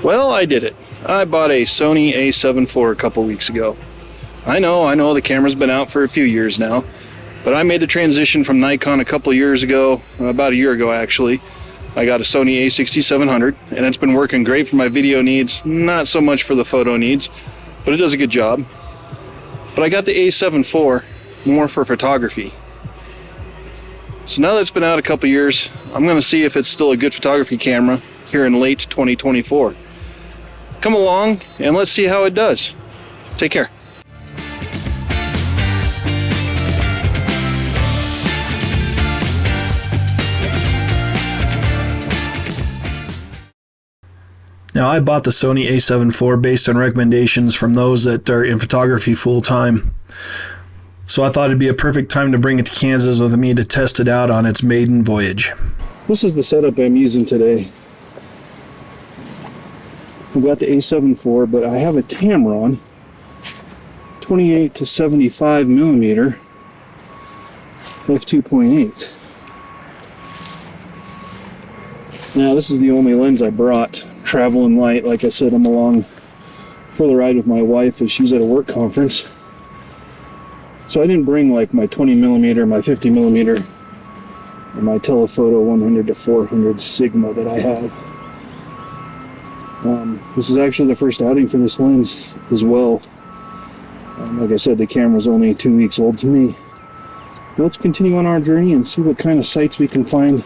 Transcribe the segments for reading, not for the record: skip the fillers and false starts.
Well, I did it. I bought a Sony A7IV a couple weeks ago. I know, the camera's been out for a few years now, but I made the transition from Nikon a couple years ago, about a year ago actually. I got a Sony A7IV, and it's been working great for my video needs, not so much for the photo needs, but it does a good job. But I got the A7IV more for photography. So now that it's been out a couple years, I'm going to see if it's still a good photography camera here in late 2024. Come along and let's see how it does. Take care. Now, I bought the Sony A7IV based on recommendations from those that are in photography full-time. So I thought it'd be a perfect time to bring it to Kansas with me to test it out on its maiden voyage. This is the setup I'm using today. I've got the A7IV, but I have a Tamron 28 to 75 millimeter f2.8. Now this is the only lens I brought. Traveling light, like I said, I'm along for the ride with my wife as she's at a work conference. So I didn't bring like my 20 millimeter, my 50 millimeter, or my telephoto 100 to 400 Sigma that I have. This is actually the first outing for this lens as well. Like I said, the camera's only 2 weeks old to me. Let's continue on our journey and see what kind of sights we can find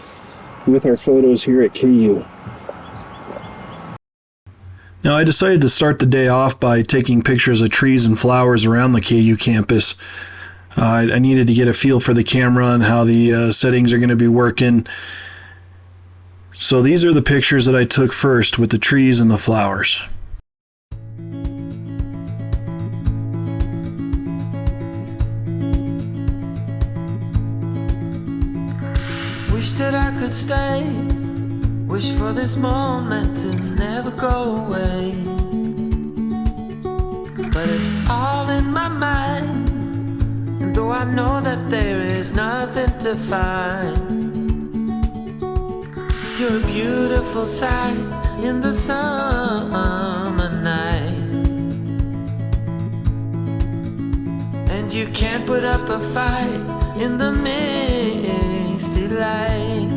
with our photos here at KU. Now, I decided to start the day off by taking pictures of trees and flowers around the KU campus. I needed to get a feel for the camera and how the settings are going to be working. So these are the pictures that I took first with the trees and the flowers. Wish that I could stay. Wish for this moment to never go away. But it's all in my mind, and though I know that there is nothing to find, you're a beautiful sight in the summer night, and you can't put up a fight in the misty light.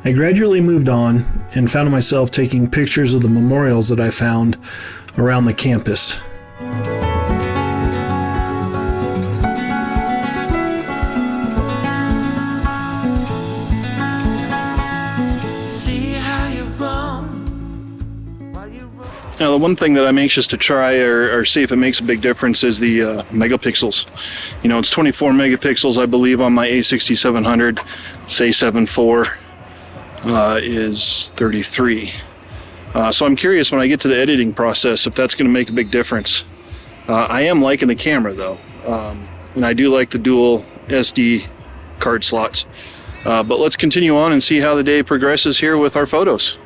I gradually moved on and found myself taking pictures of the memorials that I found around the campus. Now, the one thing that I'm anxious to try or see if it makes a big difference is the megapixels. You know, it's 24 megapixels, I believe, on my A6700. Say A7IV is 33. So I'm curious when I get to the editing process if that's going to make a big difference. I am liking the camera though, and I do like the dual SD card slots. But let's continue on and see how the day progresses here with our photos.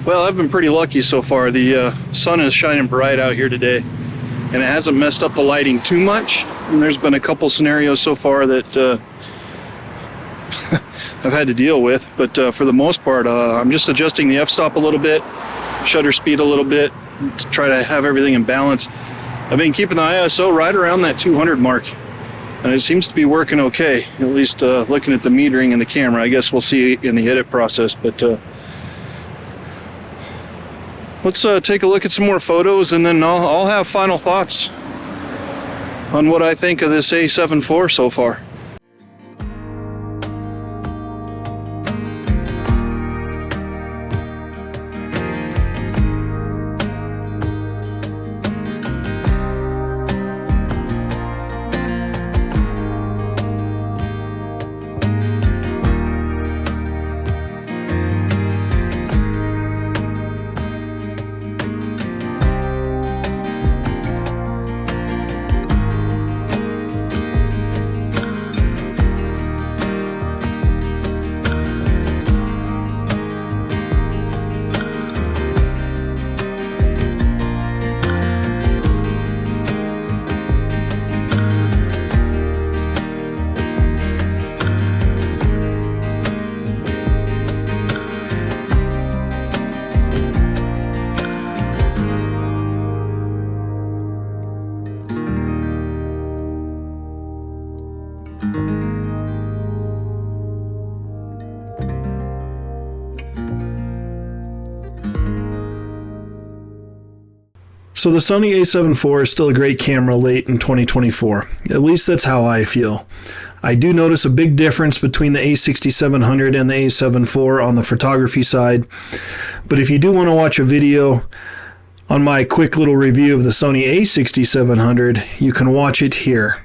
Well, I've been pretty lucky so far. The sun is shining bright out here today, and it hasn't messed up the lighting too much. And there's been a couple scenarios so far that I've had to deal with, but for the most part, I'm just adjusting the f-stop a little bit, shutter speed a little bit, to try to have everything in balance. I've been keeping the ISO right around that 200 mark, and it seems to be working okay, at least looking at the metering and the camera. I guess we'll see in the edit process, but let's take a look at some more photos, and then I'll have final thoughts on what I think of this A7IV so far. So the Sony A7 IV is still a great camera late in 2024. At least that's how I feel. I do notice a big difference between the A6700 and the A7 IV on the photography side. But if you do want to watch a video on my quick little review of the Sony A6700, you can watch it here.